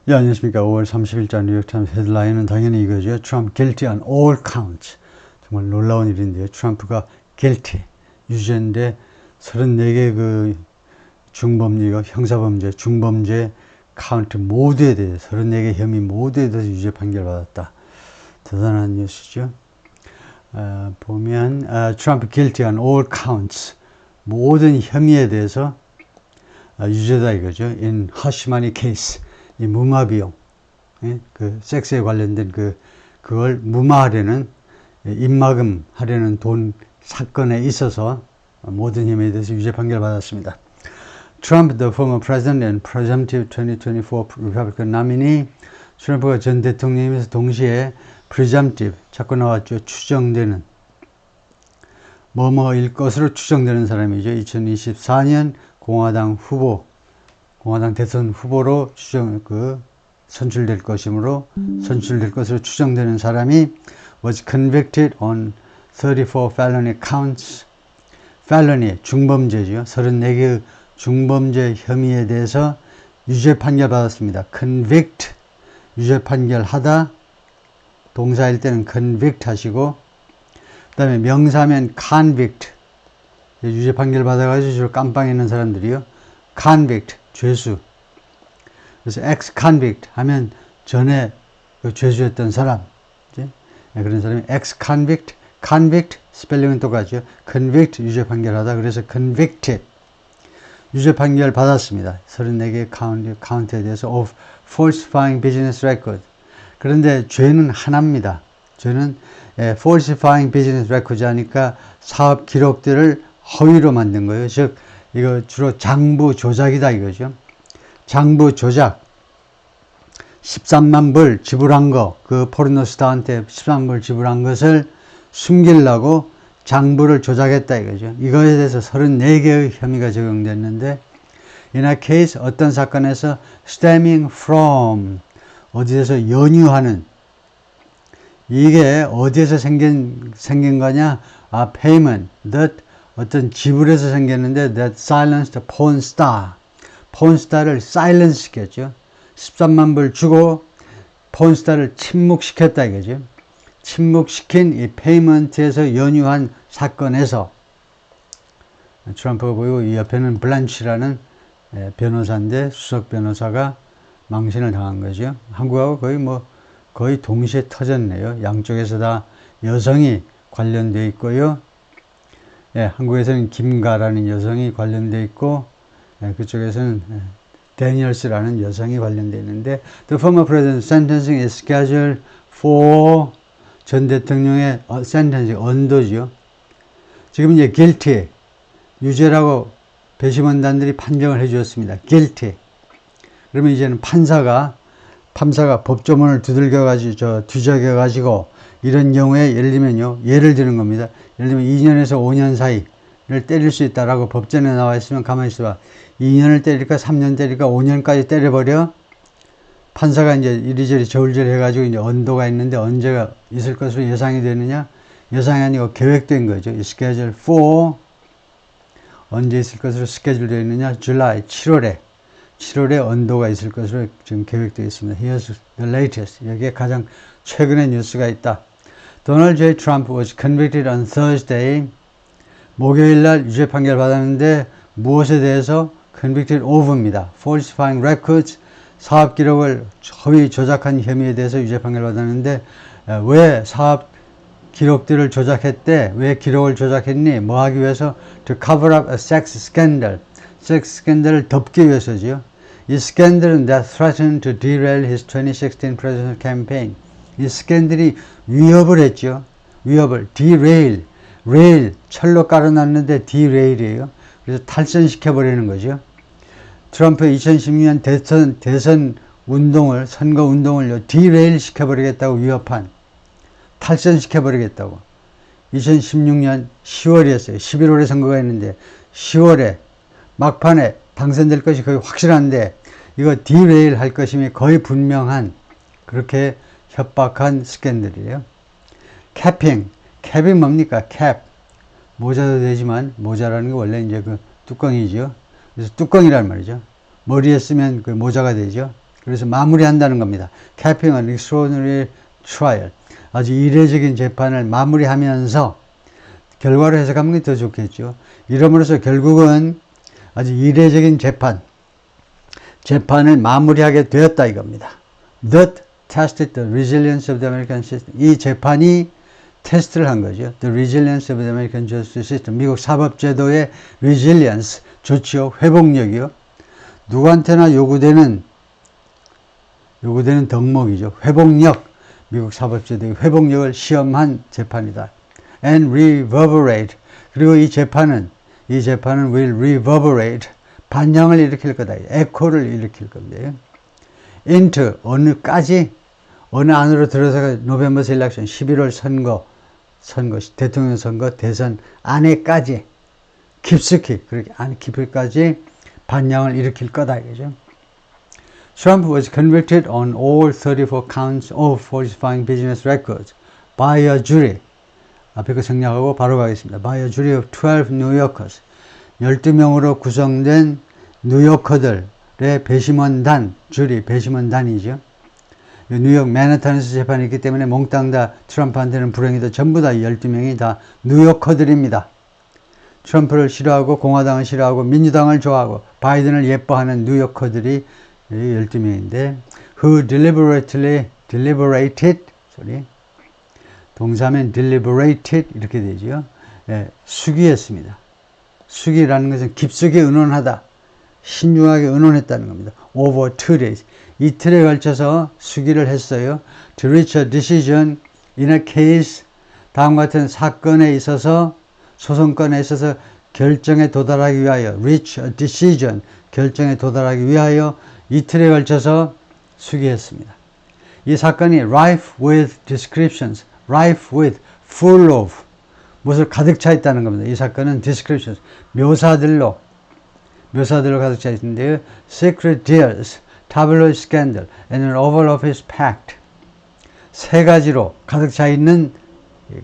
예, 안녕하십니까. 5월 30일자 뉴욕타임스 헤드라인은 당연히 이거죠. Trump guilty on all counts. 정말 놀라운 일인데요. 트럼프가 guilty, 유죄인데 34개 그 중범죄가 형사범죄, 중범죄 카운트 모두에 대해서 34개 혐의 모두에 대해서 유죄 판결받았다. 대단한 뉴스죠. 보면 Trump guilty on all counts. 모든 혐의에 대해서 유죄다 이거죠. In hush money case. 이 무마 비용, 그 섹스에 관련된 그걸 무마하려는, 입막음 하려는 돈 사건에 있어서 모든 혐의에 대해서 유죄 판결 받았습니다. Trump, the former president and presumptive 2024 Republican nominee, 트럼프가 전 대통령이면서 동시에 presumptive, 자꾸 나왔죠. 추정되는, 뭐뭐일 것으로 추정되는 사람이죠. 2024년 공화당 대선 후보로 선출될 것으로 추정되는 사람이 was convicted on 34 felony counts. felony, 중범죄죠. 34개의 중범죄 혐의에 대해서 유죄 판결 받았습니다. convict, 유죄 판결하다. 동사일 때는 convict 하시고, 그 다음에 명사면 convict, 유죄 판결 받아가지고 주로 깜빵에 있는 사람들이요. convict, 죄수. 그래서 ex-convict 하면 전에 그 죄수였던 사람. 그런 사람이 ex-convict, convict 스펠링은 똑같죠. convict 유죄 판결하다. 그래서 convicted 유죄 판결 받았습니다. 34개 카운트에 대해서 of falsifying business record. 그런데 죄는 하나입니다. 죄는 falsifying business record 하니까 사업 기록들을 허위로 만든 거예요. 즉 이거 주로 장부 조작이다 이거죠. 장부 조작. 13만 불 지불한 거, 그 포르노스타한테 13만 불 지불한 것을 숨기려고 장부를 조작했다 이거죠. 이거에 대해서 34개의 혐의가 적용됐는데, in a case, 어떤 사건에서 stemming from, 어디에서 연유하는, 이게 어디에서 생긴 거냐? payment, that 어떤 지불에서 생겼는데 that silenced the porn star. porn star를 silence 시켰죠. 13만 불 주고 porn star를 침묵시켰다 이거죠. 침묵시킨 이 페이먼트에서 연유한 사건에서 트럼프가 보이고 이 옆에는 블란치라는 변호사인데 수석 변호사가 망신을 당한 거죠. 한국하고 거의 동시에 터졌네요. 양쪽에서 다 여성이 관련되어 있고요. 한국에서는 김가라는 여성이 관련되어 있고, 그쪽에서는 데니얼스라는 여성이 관련되어 있는데, the former president's sentencing is scheduled for 전 대통령의 sentencing, 언도죠. 지금 이제 guilty, 유죄라고 배심원단들이 판정을 해주었습니다. guilty. 그러면 이제는 판사가 법조문을 뒤적여가지고 이런 경우에 예를 드는 겁니다. 예를 들면 2년에서 5년 사이를 때릴 수 있다라고 법전에 나와 있으면 가만히 있어봐. 2년을 때릴까 3년 때릴까 5년까지 때려버려. 판사가 이제 이리저리 저울질 해가지고 이제 언도가 있는데 언제가 있을 것으로 예상이 되느냐? 예상이 아니고 계획된 거죠. 이 schedule for 언제 있을 것으로 스케줄되어 있느냐? July 7월에 언도가 있을 것으로 지금 계획되어 있습니다. Here's the latest. 여기에 가장 최근의 뉴스가 있다. Donald J. Trump was convicted on Thursday. 목요일 날 유죄 판결 받았는데 무엇에 대해서? convicted of입니다. falsifying records, 사업 기록을 허위 조작한 혐의에 대해서 유죄 판결 받았는데, 왜 사업 기록들을 조작했대? 왜 기록을 조작했니? 뭐 하기 위해서? To cover up a sex scandal. 섹스 스캔들을 덮기 위해서죠. 이 스캔들은 that threatened to derail his 2016 presidential campaign. 이 스캔들이 위협을 했죠. 위협을. derail. rail. 철로 깔아놨는데 derail이에요. 그래서 탈선시켜버리는 거죠. 트럼프의 2016년 대선 운동을, 선거 운동을 derail 시켜버리겠다고 위협한, 탈선시켜버리겠다고. 2016년 10월이었어요. 11월에 선거가 있는데 10월에 막판에 당선될 것이 거의 확실한데 이거 디레일 할 것임이 거의 분명한 그렇게 협박한 스캔들이에요. 캐핑. 캡이 뭡니까? 캡. 모자도 되지만 모자라는 게 원래 이제 그 뚜껑이죠. 그래서 뚜껑이란 말이죠. 머리에 쓰면 그 모자가 되죠. 그래서 마무리한다는 겁니다. capping an extraordinary trial. 아주 이례적인 재판을 마무리하면서 결과로 해석하면 더 좋겠죠. 이러므로써 결국은 아주 이례적인 재판을 마무리하게 되었다 이겁니다. That tested the resilience of the American system. 이 재판이 테스트를 한 거죠. The resilience of the American justice system. 미국 사법제도의 resilience, 좋지요. 회복력이요. 누구한테나 요구되는 덕목이죠. 회복력. 미국 사법제도의 회복력을 시험한 재판이다. And reverberate. 그리고 이 재판은 will reverberate. 반향을 일으킬 거다. 에코를 일으킬 겁니다. into 어느까지 어느 안으로 들어서 노벰버 일렉션 11월 선거 대통령 선거 대선 안에까지 깊숙이 그렇게 안 깊이까지 반향을 일으킬 거다 이거죠. Trump was convicted on all 34 counts of falsifying business records by a jury. 앞에 거 생략하고 바로 가겠습니다. By a jury of 12 New Yorkers. 12명으로 구성된 뉴요커들의 배심원단, 주리, 배심원단이죠. 뉴욕 맨하탄에서 재판이 있기 때문에 몽땅 다 트럼프한테는 불행이다. 전부 다 12명이 다 뉴요커들입니다. 트럼프를 싫어하고 공화당을 싫어하고 민주당을 좋아하고 바이든을 예뻐하는 뉴요커들이 12명인데 who deliberated 동사면 deliberated 이렇게 되죠. 수기했습니다. 수기라는 것은 깊숙이 의논하다. 신중하게 의논했다는 겁니다. Over 2 days. 이틀에 걸쳐서 수기를 했어요. To reach a decision in a case. 다음과 같은 사건에 있어서 소송건에 있어서 결정에 도달하기 위하여 reach a decision. 결정에 도달하기 위하여 이틀에 걸쳐서 수기했습니다. 이 사건이 rife with descriptions. rife with, full of. 무엇을 가득 차 있다는 겁니다. 이 사건은 descriptions. 묘사들로 가득 차 있는데요. Secret deals, tabloid scandal, and an Oval Office pact. 세 가지로 가득 차 있는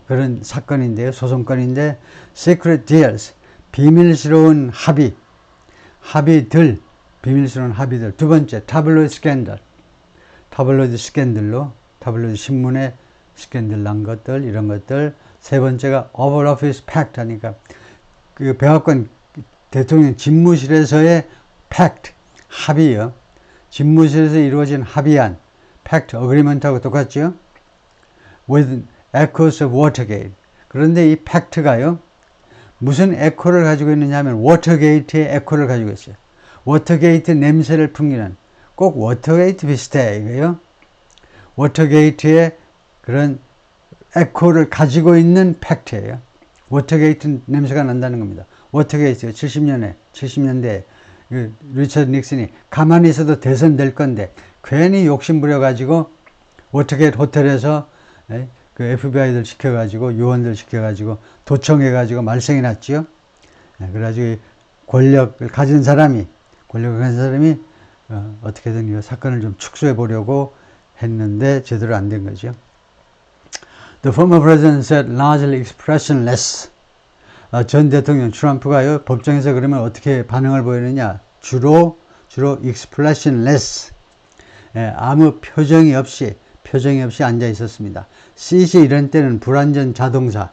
그런 사건인데요. 소송건인데 Secret deals, 비밀스러운 합의들, 비밀스러운 합의들. 두 번째, tabloid scandal. 타블로이드 스캔들로, 타블로이드 신문에 스캔들 난 것들, 이런 것들. 세 번째가 Oval Office pact 하니까 그 백악관 대통령 집무실에서의 pact, 합의요. 집무실에서 이루어진 합의안, pact, agreement하고 똑같죠? With echoes of Watergate. 그런데 이 pact가요, 무슨 에코를 가지고 있느냐 하면 워터게이트의 에코를 가지고 있어요. 워터게이트 냄새를 풍기는, 꼭 워터게이트 비슷해, 이거요. 워터게이트의 그런 에코를 가지고 있는 팩트예요. 워터게이트 냄새가 난다는 겁니다. 워터게이트가 70년대 리처드 닉슨이 가만히 있어도 대선 될 건데 괜히 욕심 부려가지고 워터게이트 호텔에서 그 FBI들 시켜가지고 요원들 시켜가지고 도청해가지고 말썽이 났지요. 그래가지고 권력을 가진 사람이 어떻게든 이 사건을 좀 축소해 보려고 했는데 제대로 안 된 거죠. The former president said largely expressionless. 전 대통령 트럼프가요, 법정에서 그러면 어떻게 반응을 보이느냐? 주로 expressionless. 아무 표정이 없이 앉아 있었습니다. sit이 이런 때는 불완전 자동사.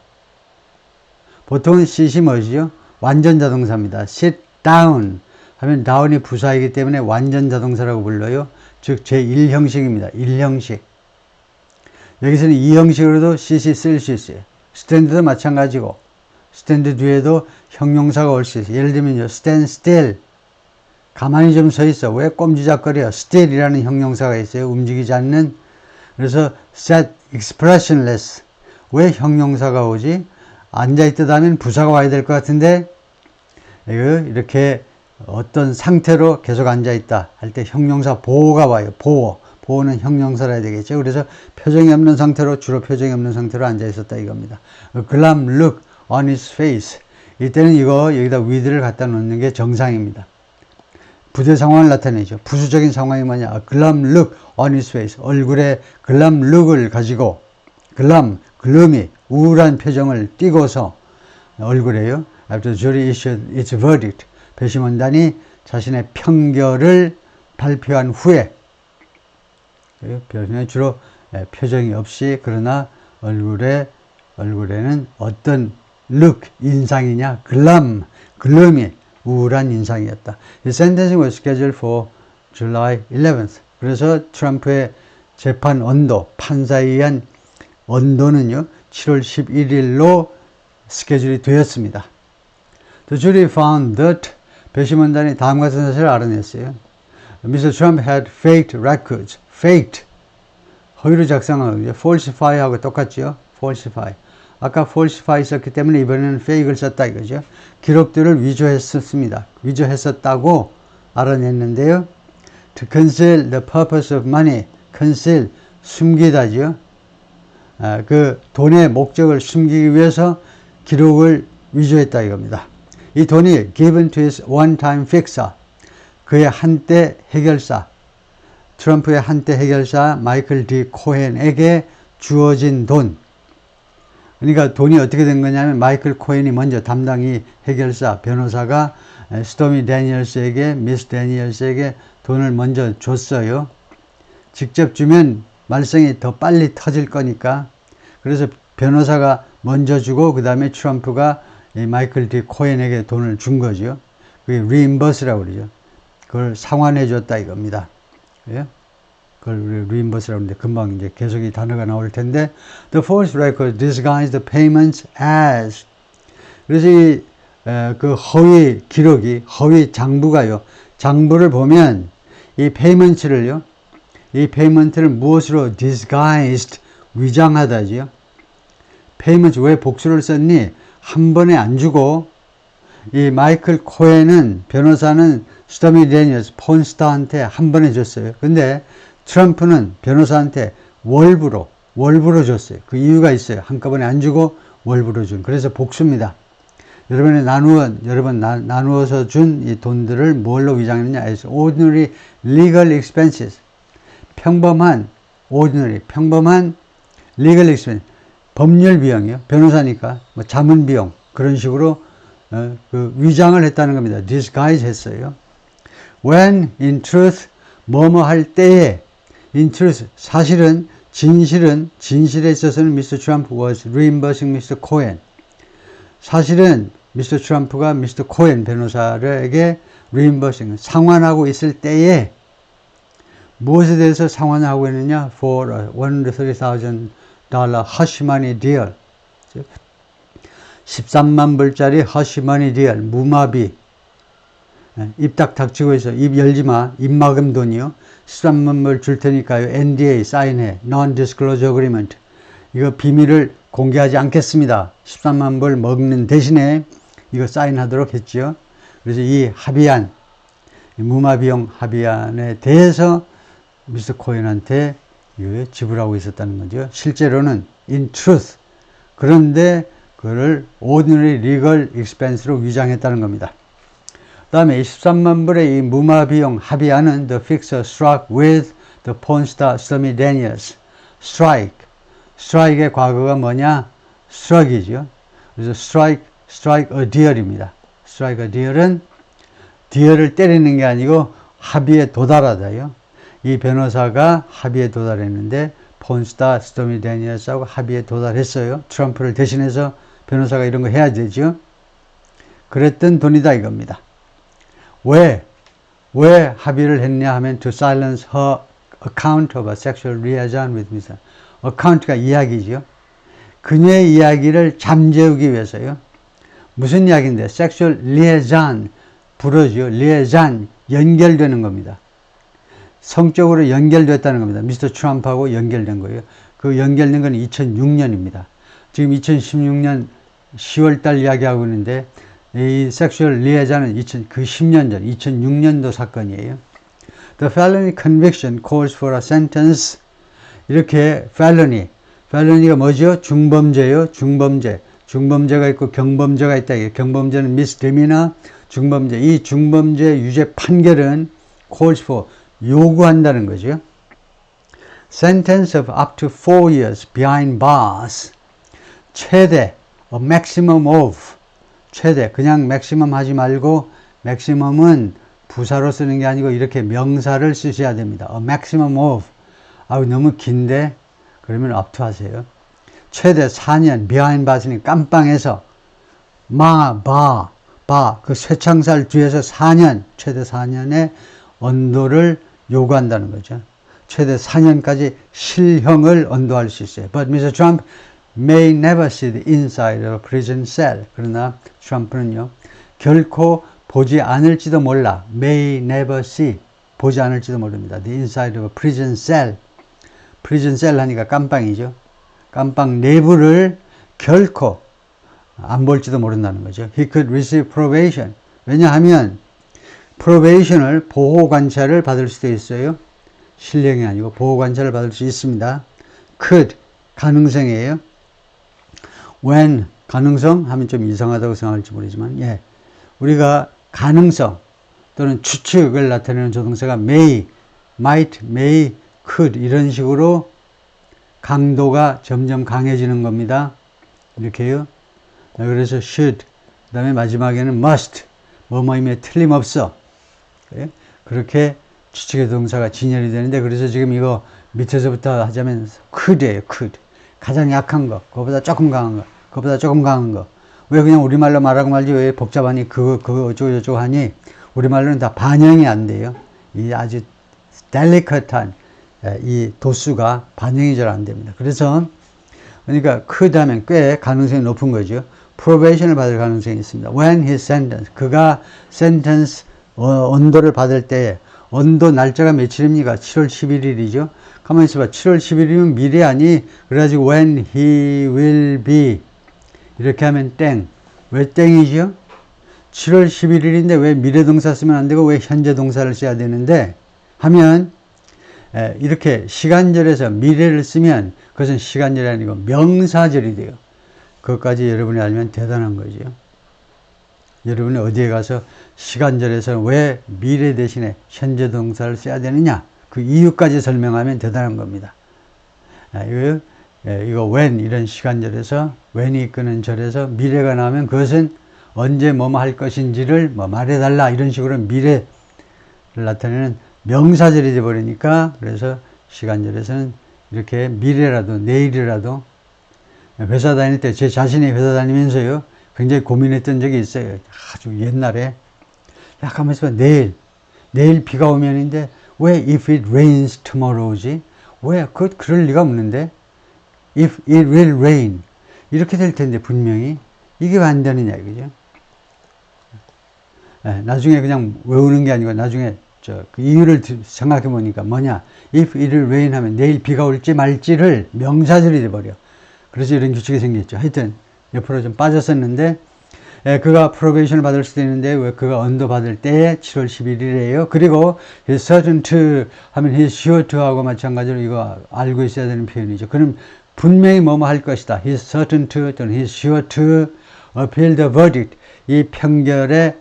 보통은 sit이 뭐지요? 완전 자동사입니다. sit down 하면 down이 부사이기 때문에 완전 자동사라고 불러요. 즉 제1형식입니다. 1형식. 여기서는 2형식으로도 sit이 쓸 수 있어요. stand도 마찬가지고 stand 뒤에도 형용사가 올 수 있어요. 예를 들면요, stand still. 가만히 좀 서 있어. 왜 꼼지작거려? still이라는 형용사가 있어요. 움직이지 않는. 그래서 sat expressionless. 왜 형용사가 오지? 앉아있다 하면 부사가 와야 될 것 같은데 이렇게 어떤 상태로 계속 앉아있다 할 때 형용사 보호가 와요. 보호는 형용사라 해야 되겠죠. 그래서 표정이 없는 상태로, 주로 표정이 없는 상태로 앉아있었다 이겁니다. glum look on his face. 이때는 여기다 with를 갖다 놓는 게 정상입니다. 부대 상황을 나타내죠. 부수적인 상황이 뭐냐? glum look on his face. 얼굴에 glum look을 가지고 gloomy, 우울한 표정을 띠고서 얼굴에요. After the jury issued its verdict. 배심원단이 자신의 판결을 발표한 후에 주로 표정이 없이, 그러나 얼굴에는 어떤 look, 인상이냐, 글럼이 우울한 인상이었다. The sentencing was scheduled for July 11th. 그래서 트럼프의 재판 언도, 판사에 의한 언도는요, 7월 11일로 스케줄이 되었습니다. The jury found that 배심원단이 다음과 같은 사실을 알아냈어요. Mr. Trump had faked records. faked. 허위로 작성한 거죠. falsify하고 똑같죠. falsify. 아까 falsify 있었기 때문에 이번에는 fake를 썼다 이거죠. 기록들을 위조했었다고 알아냈는데요. To conceal the purpose of money. conceal, 숨기다죠. 그 돈의 목적을 숨기기 위해서 기록을 위조했다 이겁니다. 이 돈이 given to his one-time fixer. 그의 한때 해결사, 트럼프의 한때 해결사 마이클 D. 코헨에게 주어진 돈. 그러니까 돈이 어떻게 된 거냐면 마이클 코헨이 먼저 담당이 해결사, 변호사가 스토미 데니얼스에게, 미스 데니얼스에게 돈을 먼저 줬어요. 직접 주면 말썽이 더 빨리 터질 거니까. 그래서 변호사가 먼저 주고 그 다음에 트럼프가 마이클 D. 코헨에게 돈을 준 거죠. 그게 reimburse라고 그러죠. 그걸 상환해 줬다 이겁니다. 예? 그걸 reimburse라고 하는데 금방 이제 계속 이 단어가 나올 텐데 The false record disguised the payments as. 그래서 그 허위 기록이, 허위 장부가요. 장부를 보면 이 payments를요. 이 payment를 무엇으로 disguised, 위장하다지요. payments 왜 복수를 썼니? 한 번에 안 주고 이 마이클 코헨은, 변호사는 스토미 데니얼스, 폰스타한테 한 번에 줬어요. 근데 트럼프는 변호사한테 월부로 줬어요. 그 이유가 있어요. 한꺼번에 안 주고 월부로 준. 그래서 복수입니다. 여러 번 나누어서 준 이 돈들을 뭘로 위장했느냐? as ordinary legal expenses. 평범한 legal expense. 법률 비용이요. 변호사니까 뭐 자문 비용 그런 식으로 그 위장을 했다는 겁니다. disguise 했어요. When in truth 뭐뭐 할 때에 in truth 사실은 진실에 있어서는 Mr. Trump was reimbursing Mr. Cohen. 사실은 Mr. Trump가 Mr. Cohen 변호사에게 reimbursing 상환하고 있을 때에 무엇에 대해서 상환을 하고 있느냐? For $130,000 hush money deal. 13만 불짜리 hush money deal, 무마비. 입 딱 닥치고 있어. 입 열지 마. 입 막음 돈이요. 13만 불 줄 테니까요. NDA 사인해. Non-disclosure agreement. 이거 비밀을 공개하지 않겠습니다. 13만 불 먹는 대신에 이거 사인하도록 했지요. 그래서 이 합의안, 무마비용 합의안에 대해서 미스터 코hen한테 지불하고 있었다는 거죠. 실제로는 in truth. 그런데 그거를 ordinary legal expense로 위장했다는 겁니다. 그 다음에 13만 불의 이 무마비용 합의안은 the fixer struck with the porn star Stormy Daniels. strike의 과거가 뭐냐? struck이죠. 그래서 strike a deal입니다. strike a deal은 deal을 때리는 게 아니고 합의에 도달하다요. 이 변호사가 합의에 도달했는데 폰스타 스토미 데니얼스하고 합의에 도달했어요. 트럼프를 대신해서 변호사가 이런 거 해야 되죠. 그랬던 돈이다 이겁니다. 왜 합의를 했냐 하면 to silence her account of a sexual liaison with Mr. account가 이야기죠. 그녀의 이야기를 잠재우기 위해서요. 무슨 이야기인데? sexual liaison 불어죠. liaison 연결되는 겁니다. 성적으로 연결됐다는 겁니다. 미스터 트럼프하고 연결된 거예요. 그 연결된 건 2006년입니다. 지금 2016년 10월달 이야기하고 있는데 이 섹슈얼 리에자는 10년 전 2006년도 사건이에요. The felony conviction calls for a sentence. 이렇게 felony가 뭐죠? 중범죄요. 중범죄가 있고 경범죄가 있다. 경범죄는 misdemeanor, 중범죄. 이 중범죄 유죄 판결은 calls for 요구한다는 거죠. Sentence of up to 4 years behind bars. 최대, a maximum of. 최대, 그냥 maximum 하지 말고 maximum은 부사로 쓰는 게 아니고 이렇게 명사를 쓰셔야 됩니다. A maximum of 아우 너무 긴데 그러면 up to 하세요. 최대 4년 behind 바스니 깜빵에서 그 쇠창살 뒤에서 4년 최대 4년의 언도를 요구한다는 거죠. 최대 4년까지 실형을 언도할 수 있어요. But Mr. Trump may never see the inside of a prison cell. 그러나 트럼프는요, 결코 보지 않을지도 몰라. May never see. 보지 않을지도 모릅니다. The inside of a prison cell. prison cell 하니까 깜빵이죠. 깜빵 내부를 결코 안 볼지도 모른다는 거죠. He could receive probation. 왜냐하면 probation을 보호관찰을 받을 수도 있어요. 실형이 아니고 보호관찰을 받을 수 있습니다. could 가능성이에요. when 가능성 하면 좀 이상하다고 생각할지 모르지만 예, 우리가 가능성 또는 추측을 나타내는 조동사가 may, might, may, could 이런 식으로 강도가 점점 강해지는 겁니다. 이렇게요. 그래서 should 그 다음에 마지막에는 must 뭐뭐임에 틀림없어. 그렇게 추측의 동사가 진열이 되는데 그래서 지금 이거 밑에서부터 하자면 could예요. could 가장 약한 거 그거보다 조금 강한 거 그거보다 조금 강한 거 왜 그냥 우리말로 말하고 말지 왜 복잡하니 그거 어쩌고 저쩌고 하니 우리말로는 다 반영이 안 돼요. 이 아주 델리커트한 이 도수가 반영이 잘 안 됩니다. 그래서 그러니까 could 하면 꽤 가능성이 높은 거죠. probation을 받을 가능성이 있습니다. when his sentence 그가 sentence 언도를 받을 때 언도 날짜가 며칠입니까? 7월 11일이죠. 가만히 있어봐. 7월 11일이면 미래 아니? 그래가지고 when he will be 이렇게 하면 땡. 왜 땡이죠? 7월 11일인데 왜 미래 동사 쓰면 안 되고 왜 현재 동사를 써야 되는데 하면 이렇게 시간절에서 미래를 쓰면 그것은 시간절이 아니고 명사절이 돼요. 그것까지 여러분이 알면 대단한 거죠. 여러분이 어디에 가서 시간절에서 왜 미래 대신에 현재 동사를 써야 되느냐 그 이유까지 설명하면 대단한 겁니다. 이거 when 이런 시간절에서 when이 이끄는 절에서 미래가 나오면 그것은 언제 뭐뭐 할 것인지를 뭐 말해달라 이런 식으로 미래를 나타내는 명사절이 되어버리니까 그래서 시간절에서는 이렇게 미래라도 내일이라도 회사 다닐 때 제 자신이 회사 다니면서요 굉장히 고민했던 적이 있어요. 아주 옛날에 야 가만히 있어봐 내일 비가 오면인데 왜 if it rains tomorrow지 왜 그럴 리가 없는데 if it will rain 이렇게 될 텐데 분명히 이게 왜 안 되느냐 이거죠. 나중에 그냥 외우는 게 아니고 나중에 그 이유를 생각해 보니까 뭐냐 if it will rain 하면 내일 비가 올지 말지를 명사절이 돼버려. 그래서 이런 규칙이 생겼죠. 하여튼 옆으로 좀 빠졌었는데 그가 프로베이션을 받을 수도 있는데 왜 그가 언도 받을 때 7월 11일이에요. 그리고 he's certain to 하면 he's sure to 하고 마찬가지로 이거 알고 있어야 되는 표현이죠. 그럼 분명히 뭐뭐 할 것이다. he's certain to 또는 he's sure to appeal the verdict 이 편결을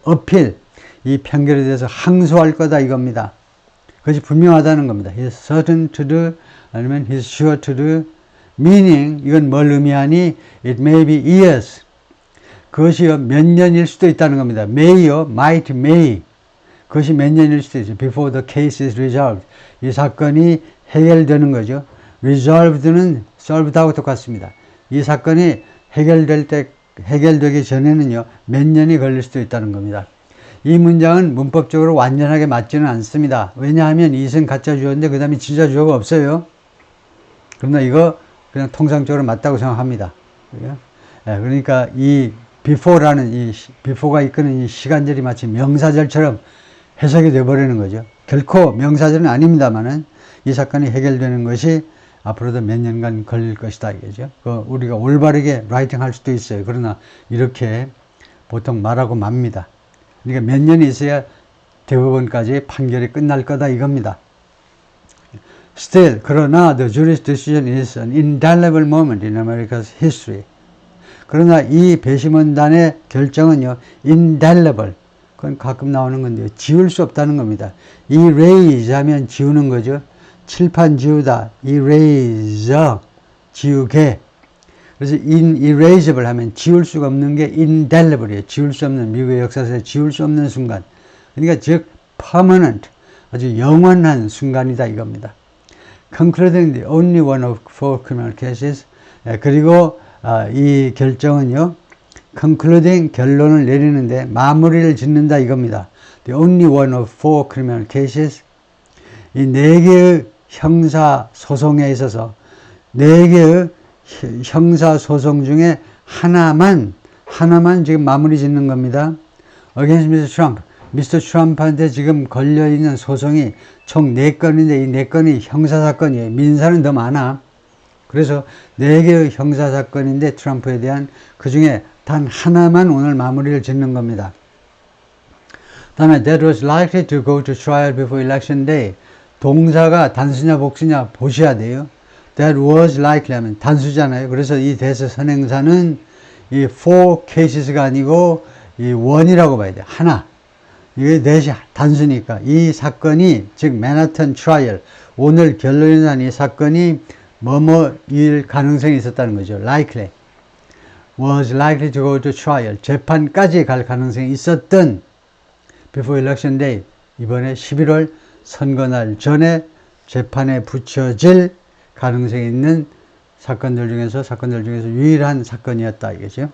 appeal 이 편결에 대해서 항소할 거다 이겁니다. 그것이 분명하다는 겁니다. he's certain to do 아니면 he's sure to do meaning 이건 뭘 의미하니 it may be years 그것이요 몇 년일 수도 있다는 겁니다. may요 might may 그것이 몇 년일 수도 있어요. before the case is resolved 이 사건이 해결되는 거죠. resolved는 solved하고 똑같습니다. 이 사건이 해결되기 전에는요 몇 년이 걸릴 수도 있다는 겁니다. 이 문장은 문법적으로 완전하게 맞지는 않습니다. 왜냐하면 이것은 가짜 주어인데 그 다음에 진짜 주어가 없어요. 그러나 이거 그냥 통상적으로 맞다고 생각합니다. 그러니까 이 before가 이끄는 이 시간절이 마치 명사절처럼 해석이 되어버리는 거죠. 결코 명사절은 아닙니다만은 이 사건이 해결되는 것이 앞으로도 몇 년간 걸릴 것이다 이거죠. 우리가 올바르게 라이팅 할 수도 있어요. 그러나 이렇게 보통 말하고 맙니다. 그러니까 몇 년이 있어야 대법원까지 판결이 끝날 거다 이겁니다. Still, 그러나 the jury's decision is an indelible moment in America's history. 그러나 이 배심원단의 결정은요, indelible. 그건 가끔 나오는 건데요. 지울 수 없다는 겁니다. erase 하면 지우는 거죠. 칠판 지우다. erase, 지우개. 그래서 inerasable 하면 지울 수가 없는 게 indelible이에요. 지울 수 없는, 미국의 역사에서 지울 수 없는 순간. 그러니까 즉, permanent, 아주 영원한 순간이다 이겁니다. concluding the only one of four criminal cases. 그리고 이 결정은요, concluding 결론을 내리는데 마무리를 짓는다 이겁니다. The only one of four criminal cases. 이 네 개의 형사 소송에 있어서 네 개의 형사 소송 중에 하나만 지금 마무리 짓는 겁니다. Against Mr. Trump. 미스터 트럼프한테 지금 걸려있는 소송이 총 4건인데 이 4건이 형사사건이에요. 민사는 더 많아. 그래서 4개의 형사사건인데 트럼프에 대한 그 중에 단 하나만 오늘 마무리를 짓는 겁니다. 다음에 that was likely to go to trial before election day. 동사가 단수냐 복수냐 보셔야 돼요. That was likely 하면 단수잖아요. 그래서 이 대서 선행사는 이 four cases가 아니고 이 one이라고 봐야 돼요. 하나. 이게 넷이 단수니까 이 사건이 즉 맨하탄 트라이얼 오늘 결론이 난 이 사건이 뭐뭐일 가능성이 있었다는 거죠. likely was likely to go to trial 재판까지 갈 가능성이 있었던 before election day 이번에 11월 선거날 전에 재판에 붙여질 가능성이 있는 사건들 중에서 유일한 사건이었다 이거죠.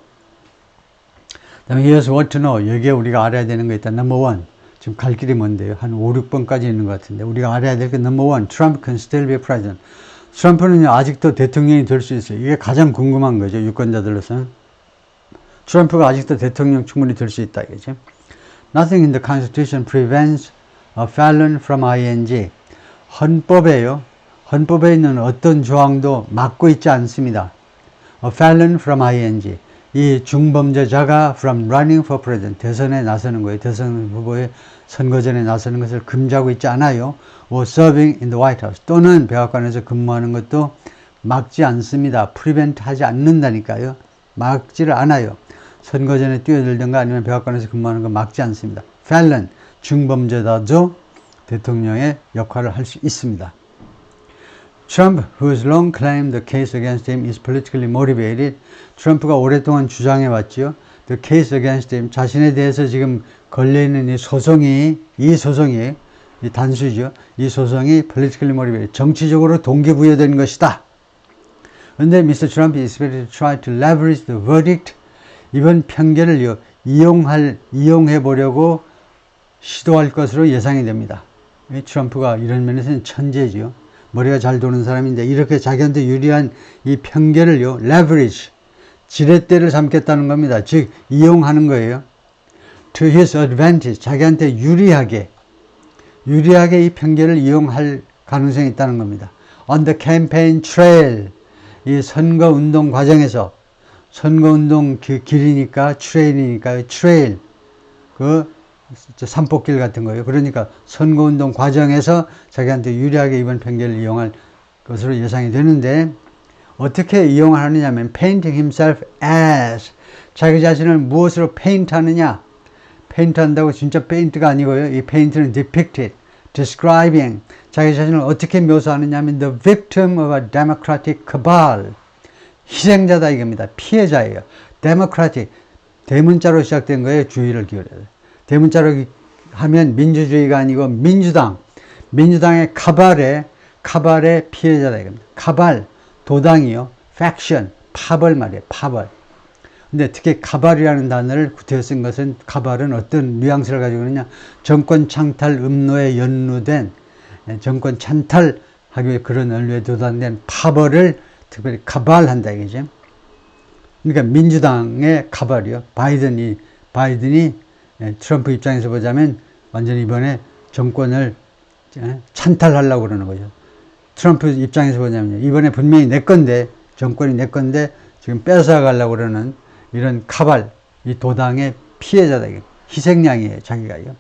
다음에 here's what to know. 여기에 우리가 알아야 되는 거 있다. number one. 지금 갈 길이 뭔데요? 한 5, 6번까지 있는 것 같은데 우리가 알아야 될 게 number one. Trump can still be president. 트럼프는 아직도 대통령이 될 수 있어요. 이게 가장 궁금한 거죠. 유권자들로서는. 트럼프가 아직도 대통령 충분히 될 수 있다 이거죠. Nothing in the Constitution prevents a felon from ing. 헌법에요. 헌법에 있는 어떤 조항도 막고 있지 않습니다. A felon from ing. 이 중범죄자가 from running for president, 대선에 나서는 거예요. 대선 후보의 선거전에 나서는 것을 금지하고 있지 않아요. or serving in the White House, 또는 백악관에서 근무하는 것도 막지 않습니다. prevent 하지 않는다니까요. 막지를 않아요. 선거전에 뛰어들든가 아니면 백악관에서 근무하는 거 막지 않습니다. felon, 중범죄자도 대통령의 역할을 할 수 있습니다. Trump, who has long claimed the case against him is politically motivated. 트럼프가 오랫동안 주장해왔죠. The case against him, 자신에 대해서 지금 걸려있는 이 소송이 이 단수죠. 이 소송이 politically motivated, 정치적으로 동기부여된 것이다. 그런데 Mr. Trump is expected to try to leverage the verdict. 이번 편결을 이용해 보려고 시도할 것으로 예상이 됩니다. 트럼프가 이런 면에서는 천재죠. 머리가 잘 도는 사람인데 이렇게 자기한테 유리한 이 편견을요, leverage, 지렛대를 삼겠다는 겁니다. 즉, 이용하는 거예요. To his advantage, 자기한테 유리하게 이 편견을 이용할 가능성이 있다는 겁니다. On the campaign trail, 이 선거운동 과정에서, 선거운동 길이니까 트레일이니까 트레일, 산복길 같은 거예요. 그러니까 선거운동 과정에서 자기한테 유리하게 이번 편견을 이용할 것으로 예상이 되는데 어떻게 이용하느냐 하면 painting himself as, 자기 자신을 무엇으로 페인트 하느냐, 페인트 한다고 진짜 페인트가 아니고요. 이 페인트는 depicted, describing, 자기 자신을 어떻게 묘사하느냐 하면 the victim of a democratic cabal, 희생자다 이겁니다. 피해자예요. democratic, 대문자로 시작된 거예요. 주의를 기울여야 돼요. 대문자로 하면 민주주의가 아니고 민주당의 카발의 피해자다 이겁니다. 카발, 도당이요. faction, 파벌 말이에요. 파벌. 근데 특히 카발이라는 단어를 구태여 쓴 것은, 카발은 어떤 뉘앙스를 가지고 있느냐, 정권 창탈 음모에 연루된, 정권 찬탈하기 위해 그런 연루에 도단된 파벌을 특별히 카발한다 이거죠. 그러니까 민주당의 카발이요. 바이든이 트럼프 입장에서 보자면 완전히 이번에 정권을 찬탈하려고 그러는 거죠. 트럼프 입장에서 보자면 이번에 분명히 내 건데, 정권이 내 건데 지금 뺏어가려고 그러는 이런 카발, 이 도당의 피해자다. 희생양이에요, 자기가요.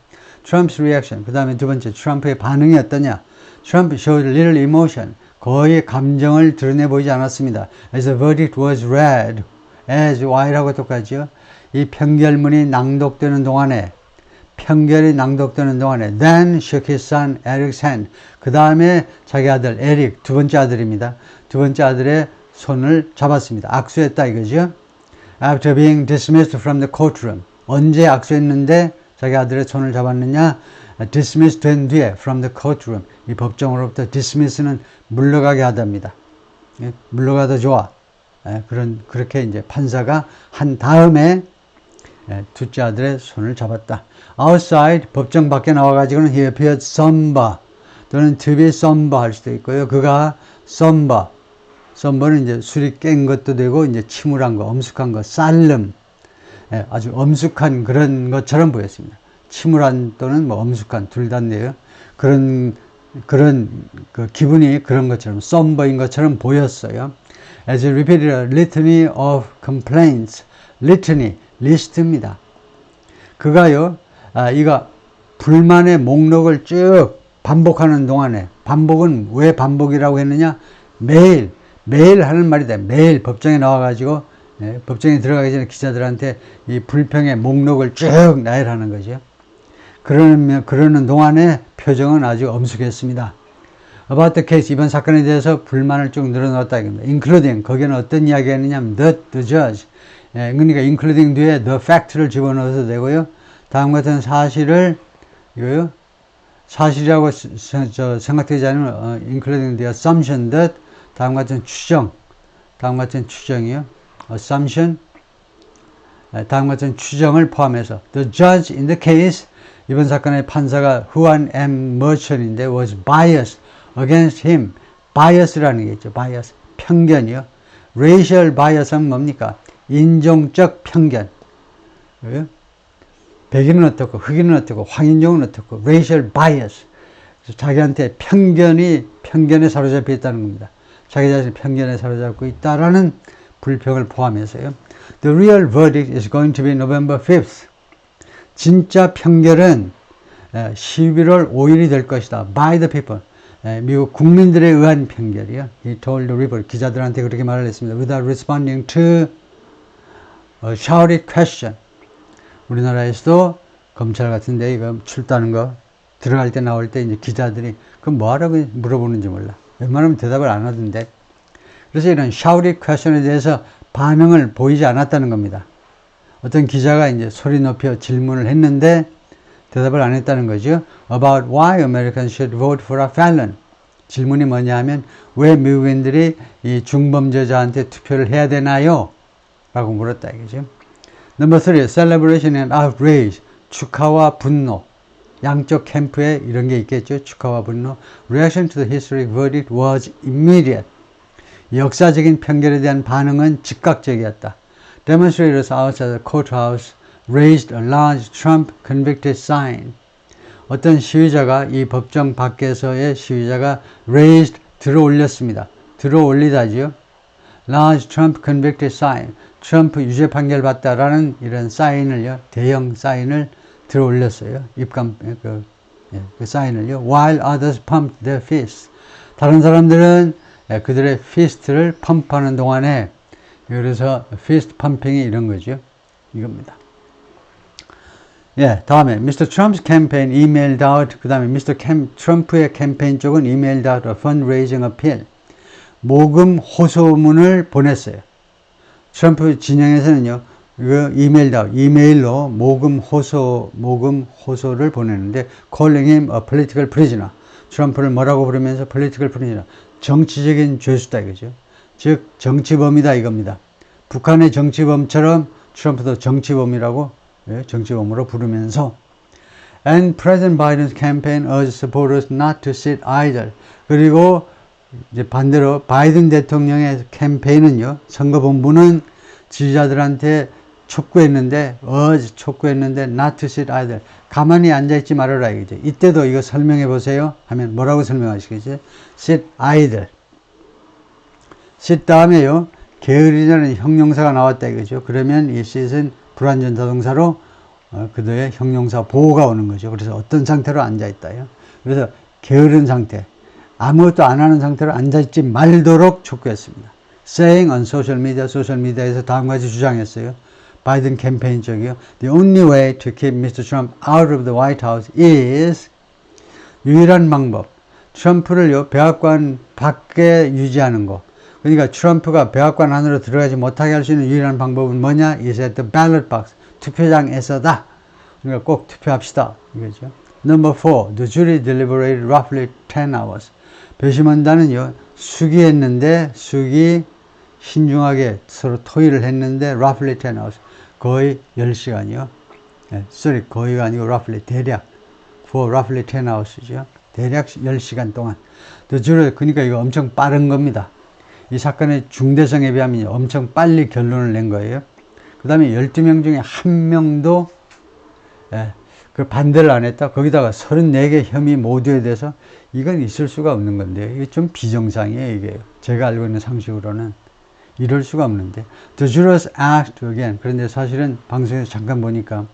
Trump's reaction. 그 다음에 두 번째, 트럼프의 반응이 어떠냐. Trump showed little emotion. 거의 감정을 드러내 보이지 않았습니다. As the verdict was read, as Y라고 똑같죠. 이 편결문이 낭독되는 동안에, then shook his son Eric's hand. 그 다음에 자기 아들 에릭, 두 번째 아들입니다. 두 번째 아들의 손을 잡았습니다. 악수했다 이거죠. After being dismissed from the courtroom. 언제 악수했는데 자기 아들의 손을 잡았느냐? dismiss 된 뒤에 from the courtroom, 이 법정으로부터 dismiss는 물러가게 하답니다. 예, 물러가도 좋아. 예, 그렇게 이제 판사가 한 다음에 예, 둘째 아들의 손을 잡았다. outside, 법정 밖에 나와가지고는 he appeared somber 또는 to be somber 할 수도 있고요. 그가 somber는 이제 술이 깬 것도 되고 이제 침울한 거, 엄숙한 거, 쌀름, 예, 아주 엄숙한 그런 것처럼 보였습니다. 침울한 또는 뭐 엄숙한 둘 다인데요. 그런 그 기분이 그런 것처럼 somber인 것처럼 보였어요. As he repeated a litany of complaints, litany, 리스트입니다. 그가요, 이가 불만의 목록을 쭉 반복하는 동안에, 반복은 왜 반복이라고 했느냐? 매일 하는 말이다. 매일 법정에 나와가지고, 예, 법정에 들어가기 전에 기자들한테 이 불평의 목록을 쭉 나열하는 거죠. 그러는 동안에 표정은 아주 엄숙했습니다. About the case, 이번 사건에 대해서 불만을 쭉 늘어놓았다. including, 거기는 어떤 이야기가 있느냐면, the judge. 예, 그러니까 including 뒤에 the fact를 집어넣어도 되고요. 다음 같은 사실을, 이거요. 사실이라고 생각되지 않으면, including the assumption that, 다음 같은 추정이요. assumption, 다음 같은 추정을 포함해서, the judge in the case, 이번 사건의 판사가 후안 M. 머천인데 was biased against him. bias라는 게 있죠. bias, 편견이요. racial bias는 뭡니까? 인종적 편견. 백인은 어떻고, 흑인은 어떻고, 황인종은 어떻고, racial bias. 그래서 자기한테 편견에 사로잡혀 있다는 겁니다. 자기 자신이 편견에 사로잡고 있다라는 불평을 포함해서요. The real verdict is going to be November 5th. 진짜 판결은 11월 5일이 될 것이다. By the people. 미국 국민들에 의한 판결이요. He told the reporter, 기자들한테 그렇게 말을 했습니다. Without responding to a shouted question. 우리나라에서도 검찰 같은데 이거 출두하는 거 들어갈 때 나올 때 이제 기자들이 그럼 뭐하라고 물어보는지 몰라. 웬만하면 대답을 안 하던데. 그래서 이런 shouted question에 대해서 반응을 보이지 않았다는 겁니다. 어떤 기자가 이제 소리 높여 질문을 했는데 대답을 안 했다는 거죠. About why Americans should vote for a felon. 질문이 뭐냐 하면 왜 미국인들이 이 중범죄자한테 투표를 해야 되나요? 라고 물었다 이거죠. Number 3, celebration and outrage. 축하와 분노. 양쪽 캠프에 이런 게 있겠죠. 축하와 분노. Reaction to the historic verdict was immediate. 역사적인 판결에 대한 반응은 즉각적이었다. Demonstrators outside the courthouse raised a large Trump convicted sign. 어떤 시위자가 이 법정 밖에서의 시위자가 raised 들어올렸습니다. 들어올리다지요. Large Trump convicted sign. 트럼프 유죄 판결 받다라는 이런 사인을요. 대형 사인을 들어올렸어요. 그 사인을요. While others pumped their fists. 다른 사람들은 그들의 피스트를 펌프하는 동안에 그래서 fist pumping이 이런 거죠. 이겁니다. 예, 다음에 Mr. Trump's campaign emailed out. 그 다음에 Mr. 트럼프의 캠페인 쪽은 emailed out a fundraising appeal. 모금 호소문을 보냈어요. 트럼프 진영에서는요, 이거 이메일로 모금 호소를 보내는데, calling him a political prisoner. 트럼프를 뭐라고 부르면서 political prisoner. 정치적인 죄수다 이거죠. 즉, 정치범이다 이겁니다. 북한의 정치범처럼 트럼프도 정치범이라고, 예, 정치범으로 부르면서, and President Biden's campaign urged supporters not to sit idle. 그리고 이제 반대로 바이든 대통령의 캠페인은요, 선거본부는 지지자들한테 촉구했는데 not to sit idle. 가만히 앉아있지 말아라 이거죠. 이때도 이거 설명해 보세요 하면 뭐라고 설명하시겠어요? sit idle. sit 다음에요, 게으르다는 형용사가 나왔다 이거죠. 그러면 이 sit은 불완전 자동사로 그들의 형용사 보호가 오는 거죠. 그래서 어떤 상태로 앉아있다요. 그래서 게으른 상태, 아무것도 안 하는 상태로 앉아있지 말도록 촉구했습니다. Saying on social media, 소셜미디어에서 다음과 같이 주장했어요. 바이든 캠페인 쪽이요. The only way to keep Mr. Trump out of the White House is 유일한 방법. 트럼프를요, 백악관 밖에 유지하는 거. 그러니까 트럼프가 백악관 안으로 들어가지 못하게 할 수 있는 유일한 방법은 뭐냐? Is at the ballot box. 투표장에서다. 그러니까 꼭 투표합시다. 이거죠. Number 4. The jury deliberated roughly 10 hours. 배심원단은요, 수기 신중하게 서로 토의를 했는데 roughly 10 hours. 거의 10시간이요. sorry, 거의가 아니고 roughly, 대략. for roughly 10 hours죠. 대략 10시간 동안. The jury, 그러니까 이거 엄청 빠른 겁니다. 이 사건의 중대성에 비하면 엄청 빨리 결론을 낸 거예요. 그 다음에 12명 중에 한 명도 그 반대를 안 했다. 거기다가 34개 혐의 모두에 대해서 이건 있을 수가 없는 건데, 이게 좀 비정상이에요, 이게. 제가 알고 있는 상식으로는. 이럴 수가 없는데. The jurors asked again. 그런데 사실은 방송에서 잠깐 보니까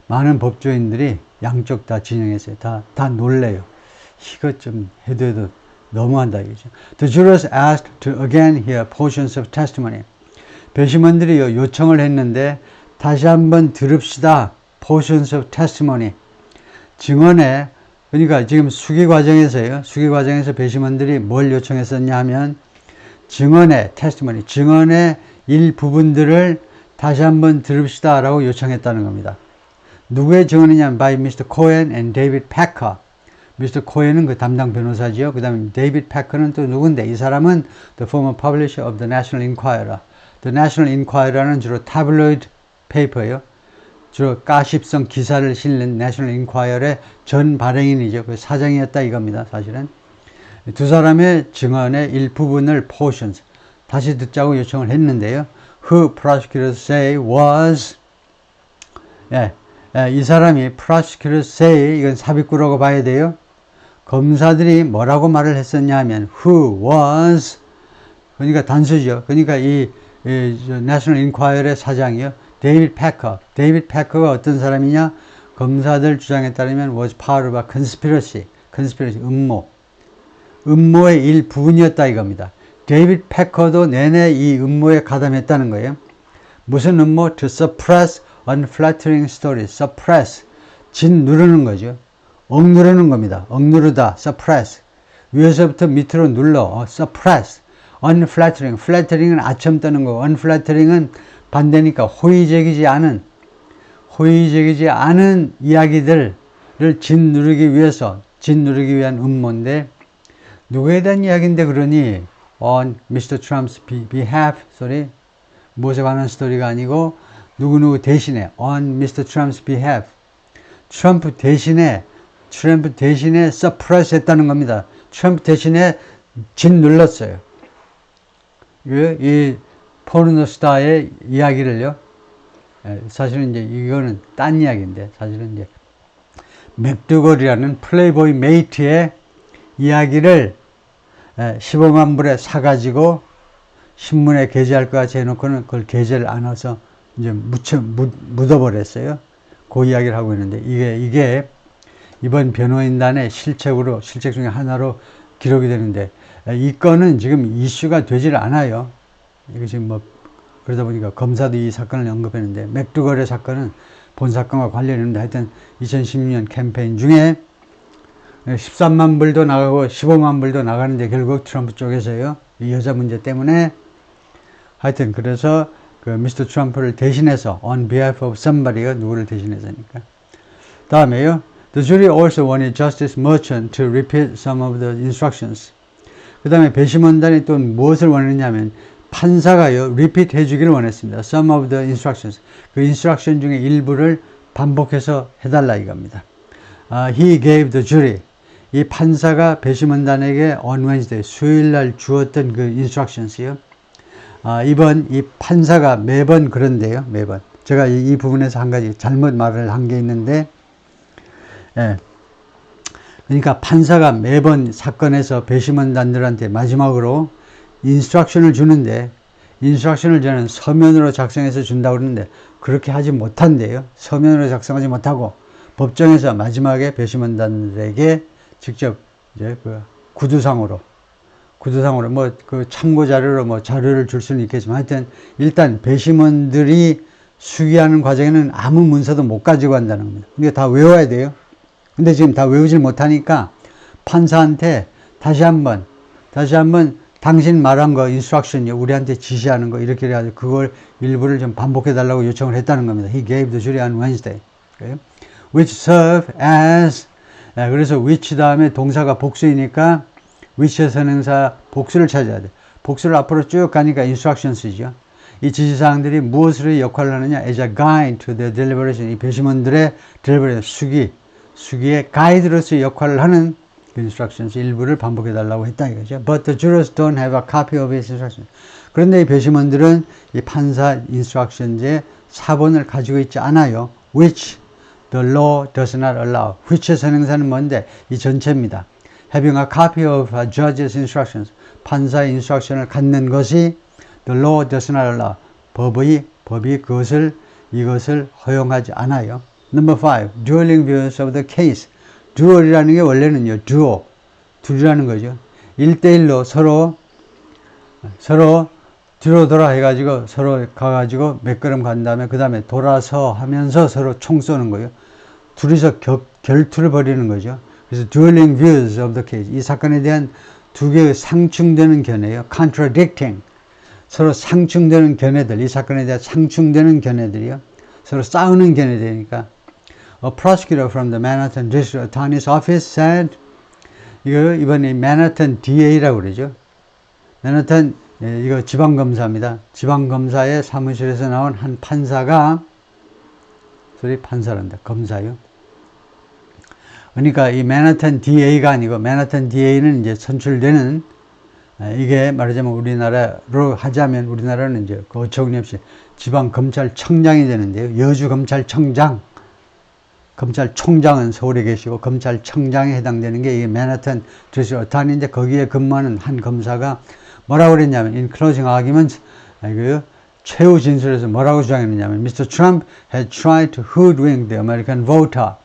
많은 법조인들이 양쪽 다 진영했어요. 다 놀래요. 이거 좀 해도 너무한다, 이거죠. The jurors asked to again hear portions of testimony. 배심원들이 요청을 했는데 다시 한번 들읍시다. portions of testimony. 증언에, 그러니까 지금 수기 과정에서요. 수기 과정에서 배심원들이 뭘 요청했었냐 하면 증언의 testimony, 증언의 일부분들을 다시 한번 들읍시다 라고 요청했다는 겁니다. 누구의 증언이냐면 by Mr. Cohen and David Packer. Mr. Cohen은 그 담당 변호사지요. 그 다음에 David Packer는 또 누군데? 이 사람은 the former publisher of the National Enquirer. The National Enquirer는 주로 tabloid paper예요. 주로 가십성 기사를 실는 National Enquirer의 전 발행인이죠. 그 사장이었다 이겁니다. 사실은. 두 사람의 증언의 일부분을 portions 다시 듣자고 요청을 했는데요. Who prosecutors say was 이 사람이 prosecutors say 이건 삽입구라고 봐야 돼요. 검사들이 뭐라고 말을 했었냐 하면 who was 그러니까 단수죠. 그러니까 이 National Enquirer의 사장이요. 데이빗 패커. 데이빗 패커가 어떤 사람이냐? 검사들 주장에 따르면 was part of a conspiracy. 음모의 일부분이었다 이겁니다. 데이빗 패커도 내내 이 음모에 가담했다는 거예요. 무슨 음모? To suppress unflattering stories. suppress. 짓누르는 거죠. 억누르는 겁니다. 억누르다. suppress. 위에서부터 밑으로 눌러. suppress. unflattering. flattering은 아첨 떠는 거고 unflattering은 반대니까 호의적이지 않은 이야기들을 짓누르기 위한 음모인데 누구에 대한 이야기인데 그러니 on Mr. Trump's behalf 무엇에 관한 스토리가 아니고 누구누구 대신에 on Mr. Trump's behalf 트럼프 대신에 suppress 했다는 겁니다. 트럼프 대신에 짓눌렀어요. 이 포르노스타의 이야기를요. 사실은 이제 이거는 딴 이야기인데 사실은 이제 맥두걸이라는 플레이보이 메이트의 이야기를 15만 불에 사가지고 신문에 게재할 것 같이 해놓고는 그걸 게재를 안 해서 이제 묻어버렸어요. 그 이야기를 하고 있는데 이게 이번 변호인단의 실책 중에 하나로 기록이 되는데 이 건은 지금 이슈가 되질 않아요. 이거 지금 그러다 보니까 검사도 이 사건을 언급했는데 맥두걸의 사건은 본 사건과 관련이 있는데 하여튼 2016년 캠페인 중에 13만 불도 나가고 15만 불도 나가는데 결국 트럼프 쪽에서요. 이 여자 문제 때문에 하여튼 그래서 그 미스터 트럼프를 대신해서 on behalf of somebody가 누구를 대신해서니까. 다음에요. The jury also wanted Justice Merchant to repeat some of the instructions. 그 다음에 배심원단이 또 무엇을 원했냐면 판사가요, repeat 해주기를 원했습니다. Some of the instructions. 그 instruction 중에 일부를 반복해서 해달라 이겁니다. He gave the jury. 이 판사가 배심원단에게 on Wednesday, 수요일날 주었던 그 instructions이요. 이번 이 판사가 매번 그런데요, 매번. 제가 이 부분에서 한 가지 잘못 말을 한 게 있는데, 그러니까 판사가 매번 사건에서 배심원단들한테 마지막으로 인스트럭션을 주는데 인스트럭션을 저는 서면으로 작성해서 준다고 그러는데 그렇게 하지 못한대요. 서면으로 작성하지 못하고 법정에서 마지막에 배심원단들에게 직접 이제 그 구두상으로 그 참고 자료로 자료를 줄 수는 있겠지만 하여튼 일단 배심원들이 수기하는 과정에는 아무 문서도 못 가지고 간다는 겁니다. 그러니까 다 외워야 돼요. 근데 지금 다 외우질 못하니까 판사한테 다시 한번 당신 말한 거 인스트럭션이요. 우리한테 지시하는 거 이렇게 해가지고 그걸 일부를 좀 반복해 달라고 요청을 했다는 겁니다. He gave the jury on Wednesday. Okay? Which serve as 그래서 which 다음에 동사가 복수이니까 which의 선행사 복수를 찾아야 돼. 복수를 앞으로 쭉 가니까 instructions이죠. 이 지시사항들이 무엇으로 역할을 하느냐? as a guide to the deliberation. 이 배심원들의 deliberation, 수기의 가이드로서의 역할을 하는 instructions 일부를 반복해 달라고 했다 이거죠. But the jurors don't have a copy of his instructions. 그런데 이 배심원들은 이 판사 instructions의 사본을 가지고 있지 않아요. Which the law does not allow. which의 선행사는 뭔데? 이 전체입니다. Having a copy of a judge's instructions. 판사의 instruction을 갖는 것이 the law does not allow. 법이 이것을 허용하지 않아요. Number 5. Dueling views of the case. duel이라는 게 원래는요, 둘이라는 거죠. 1대1로 서로 뒤로 돌아 해가지고 서로 가가지고 몇 걸음 간 다음에 그 다음에 돌아서 하면서 서로 총 쏘는 거예요. 둘이서 결투를 벌이는 거죠. 그래서 dueling views of the case. 이 사건에 대한 두 개의 상충되는 견해예요. contradicting. 서로 상충되는 견해들. 이 사건에 대한 상충되는 견해들이요. 서로 싸우는 견해들이니까. A prosecutor from the Manhattan District Attorney's Office said, 이거 이번에 Manhattan DA라고 그러죠. 맨하탄, 이거 지방검사입니다. 지방검사의 사무실에서 나온 한 판사가, 판사란다. 검사요. 그러니까 이 맨하탄 DA가 아니고, 맨하탄 DA는 이제 선출되는, 이게 말하자면 우리나라로 하자면 우리나라는 이제 그 어처구니없이 지방검찰청장이 되는데요. 여주검찰청장. 검찰총장은 서울에 계시고 검찰청장에 해당되는 게 이 맨하탄 디스트릭트 어터니인데 거기에 근무하는 한 검사가 뭐라고 그랬냐면 in closing arguments 최후 진술에서 뭐라고 주장했느냐면 Mr. Trump had tried to hoodwink the American voter.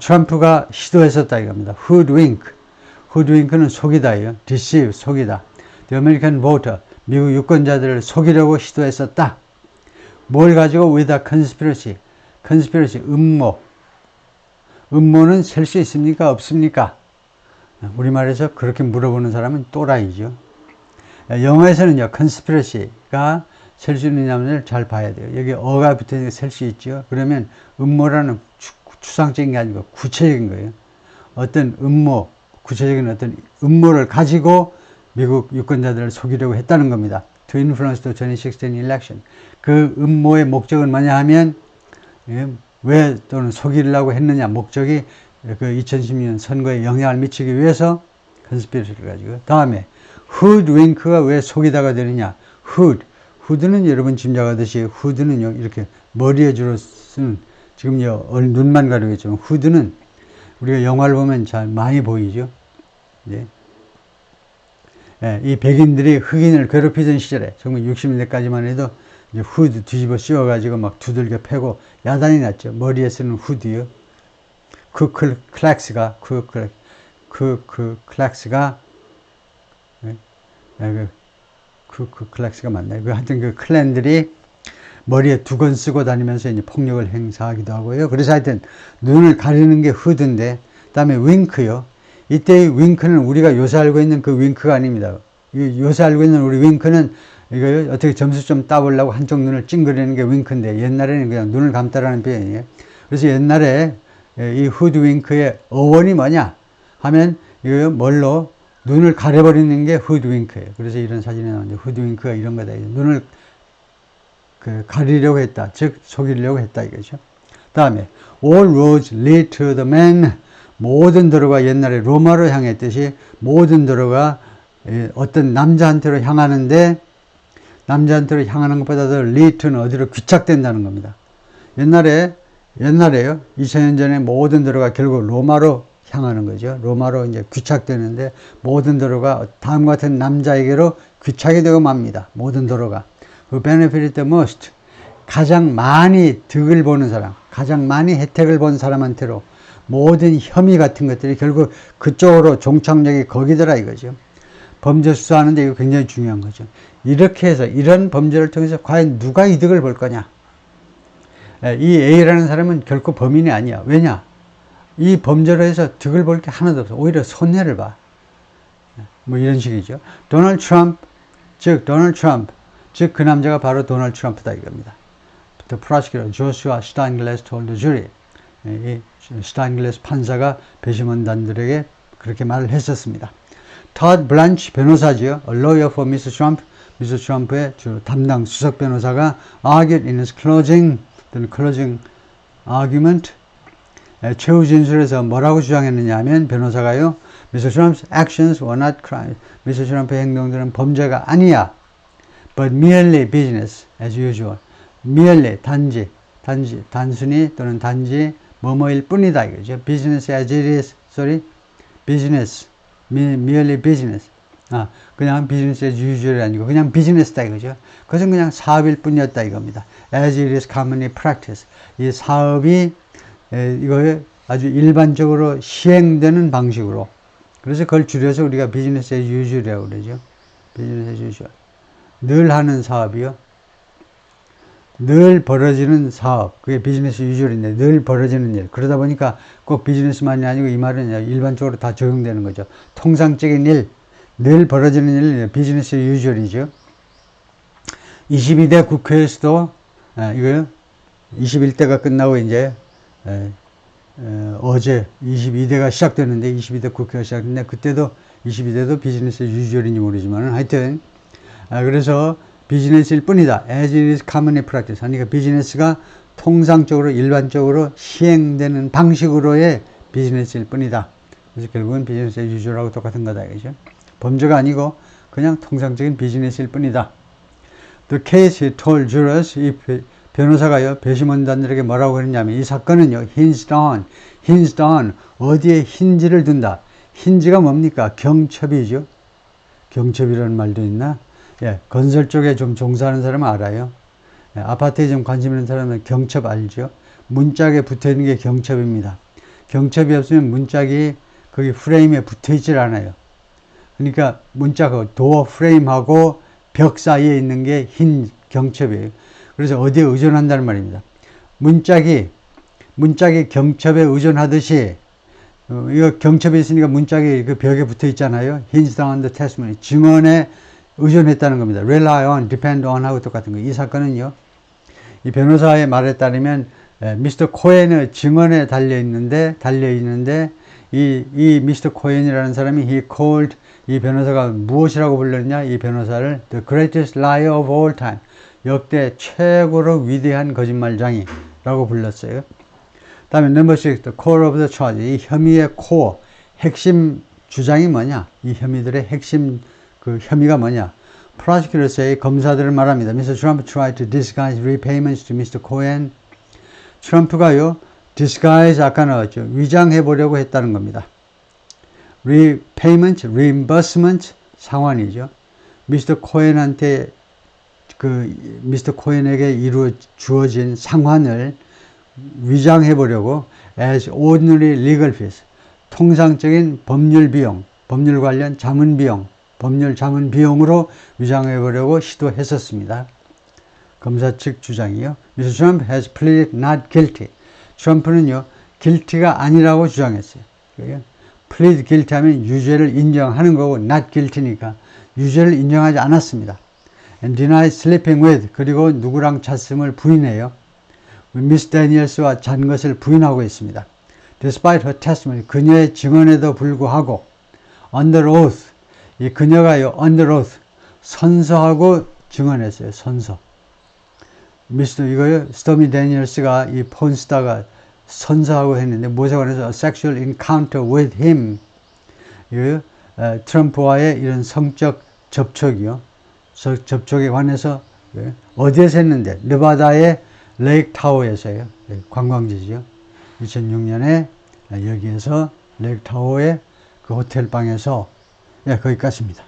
트럼프가 시도했었다 이겁니다. hoodwink는 속이다예요. deceive, 속이다. The American voter, 미국 유권자들을 속이려고 시도했었다. 뭘 가지고 with a conspiracy, 음모는 셀 수 있습니까? 없습니까? 우리말에서 그렇게 물어보는 사람은 또라이죠. 영어에서는요, conspiracy가 셀 수 있느냐를 잘 봐야 돼요. 여기 어가 붙어있는 게 셀 수 있죠. 그러면 음모라는 추상적인 게 아니고 구체적인 거예요. 구체적인 어떤 음모를 가지고 미국 유권자들을 속이려고 했다는 겁니다. To influence the 2016 election. 그 음모의 목적은 뭐냐 하면, 왜 또는 속이려고 했느냐 목적이 그 2016년 선거에 영향을 미치기 위해서 컨스피러시를 가지고. 다음에 hoodwink가 왜 속이다가 되느냐. hood는 여러분 짐작하듯이 hood는요 이렇게 머리에 주로 쓰는, 지금요 눈만 가리겠지만 hood는 우리가 영화를 보면 잘 많이 보이죠. 네. 이 백인들이 흑인을 괴롭히던 시절에 정말 60년대까지만 해도 이제 후드 뒤집어 씌워가지고 막 두들겨 패고 야단이 났죠. 머리에 쓰는 후드요. 클락스가 맞나요? 하여튼 그 클랜들이 머리에 두건 쓰고 다니면서 이제 폭력을 행사하기도 하고요. 그래서 하여튼 눈을 가리는 게 후드인데, 그 다음에 윙크요. 이때의 윙크는 우리가 요새 알고 있는 그 윙크가 아닙니다. 요새 알고 있는 우리 윙크는 이거 어떻게 점수 좀 따보려고 한쪽 눈을 찡그리는 게 윙크인데, 옛날에는 그냥 눈을 감다라는 표현이에요. 그래서 옛날에 이 후드윙크의 어원이 뭐냐 하면 이거 뭘로 눈을 가려버리는 게 후드윙크예요. 그래서 이런 사진에 나오는데 후드윙크가 이런 거다. 눈을 가리려고 했다. 즉 속이려고 했다 이거죠. 다음에 all roads lead to the man. 모든 도로가 옛날에 로마로 향했듯이 모든 도로가 어떤 남자한테로 향하는데, 남자한테로 향하는 것보다 더 lead to는 어디로 귀착된다는 겁니다. 옛날에요. 2000년 전에 모든 도로가 결국 로마로 향하는 거죠. 로마로 이제 귀착되는데 모든 도로가 다음과 같은 남자에게로 귀착이 되고 맙니다. 모든 도로가. 그 benefit the most. 가장 많이 득을 보는 사람, 가장 많이 혜택을 본 사람한테로 모든 혐의 같은 것들이 결국 그쪽으로 종착역이 거기더라 이거죠. 범죄 수사하는데 이거 굉장히 중요한 거죠. 이렇게 해서 이런 범죄를 통해서 과연 누가 이득을 볼 거냐. 이 A라는 사람은 결코 범인이 아니야. 왜냐? 이 범죄로 해서 득을 볼 게 하나도 없어. 오히려 손해를 봐. 뭐 이런 식이죠. 도널드 트럼프, 즉 그 남자가 바로 도널드 트럼프다 이겁니다. The prosecutor Joshua Steinglass told the jury. 이 스타인글래스 판사가 배심원단들에게 그렇게 말을 했었습니다. Todd Blanche 변호사지요. A lawyer for Mr. Trump. Mr. Trump의 주 담당 수석 변호사가 argued in his closing argument 최후 진술에서 뭐라고 주장했느냐 하면 변호사가요. Mr. Trump's actions were not crimes. Mr. Trump의 행동들은 범죄가 아니야. But merely business as usual. merely 단순히 또는 단지 뭐뭐일 뿐이다 이거죠. business as it is. business. merely business. 그냥 business as usual이 아니고 그냥 비즈니스다 이거죠. 그것은 그냥 사업일 뿐이었다 이겁니다. as it is commonly practiced. 이 사업이 이거 아주 일반적으로 시행되는 방식으로. 그래서 그걸 줄여서 우리가 business as usual이라고 그러죠. business as usual. 늘 하는 사업이요. 늘 벌어지는 사업. 그게 비즈니스 유주얼인데 늘 벌어지는 일. 그러다 보니까 꼭 비즈니스만이 아니고 이 말은 일반적으로 다 적용되는 거죠. 통상적인 일, 늘 벌어지는 일, 비즈니스 유주얼이죠. 22대 국회에서도 이거요. 21대가 끝나고 이제 어제 22대가 시작됐는데 22대 국회가 시작됐는데 그때도 22대도 비즈니스 유주얼인지 모르지만 하여튼 그래서 비즈니스일 뿐이다. As it is commonly practiced. 그러니까 비즈니스가 통상적으로 일반적으로 시행되는 방식으로의 비즈니스일 뿐이다. 그래서 결국은 비즈니스 유주얼하고 똑같은 거다. 그죠? 범죄가 아니고 그냥 통상적인 비즈니스일 뿐이다. The case he told jurors. 이 변호사가요. 배심원단들에게 뭐라고 그랬냐면 이 사건은요. hinged on. 어디에 힌지를 둔다. 힌지가 뭡니까? 경첩이죠. 경첩이라는 말도 있나? 예, 건설 쪽에 좀 종사하는 사람은 알아요. 예, 아파트에 좀 관심 있는 사람은 경첩 알죠? 문짝에 붙어 있는 게 경첩입니다. 경첩이 없으면 문짝이 거기 프레임에 붙어 있질 않아요. 그러니까 문짝, 도어 프레임하고 벽 사이에 있는 게 흰 경첩이에요. 그래서 어디에 의존한다는 말입니다. 문짝이 경첩에 의존하듯이, 이거 경첩에 있으니까 문짝이 그 벽에 붙어 있잖아요. hinged on the testimony. 증언에 의존했다는 겁니다. rely on, depend on 하고 똑같은 거예요. 이 사건은요, 이 변호사의 말에 따르면 미스터 코엔의 증언에 달려있는데 이 미스터 코엔이라는 사람이 he called, 이 변호사가 무엇이라고 불렀냐? 이 변호사를 the greatest liar of all time, 역대 최고로 위대한 거짓말장이라고 불렀어요. 다음에 number 6, the core of the charge. 이 혐의의 코어, 핵심 주장이 뭐냐? 이 혐의들의 핵심 그 혐의가 뭐냐? 프로시큐터스의 검사들을 말합니다. Mr. Trump tried to disguise repayments to Mr. Cohen. 트럼프가요, disguise 아까 나왔죠. 위장해 보려고 했다는 겁니다. repayment, reimbursement 상환이죠. Mr. Cohen한테 Mr. Cohen에게 주어진 상환을 위장해 보려고 as ordinary legal fees, 통상적인 법률 비용, 법률 관련 자문 비용, 법률 자문 비용으로 위장해 보려고 시도했었습니다. 검사 측 주장이요. Mr. Trump has pleaded not guilty. 트럼프는요, guilty가 아니라고 주장했어요. plead guilty 하면 유죄를 인정하는 거고 not guilty니까 유죄를 인정하지 않았습니다. and denied sleeping with, 그리고 누구랑 잤음을 부인해요. 미스 데니얼스와 잔 것을 부인하고 있습니다. Despite her testimony, 그녀의 증언에도 불구하고 under oath, 이 그녀가요, under oath, 선서하고 증언했어요. 선서. 이거요, 스토미 데니얼스가 이 폰스타가 선서하고 했는데, 무엇에 관해서 sexual encounter with him. 이거요, 트럼프와의 이런 성적 접촉이요. 접촉에 관해서, 어디에서 했는데, 느바다의 레이크 타워에서요. 관광지죠. 2006년에 여기에서 레이크 타워의 그 호텔 방에서, 거기까지입니다.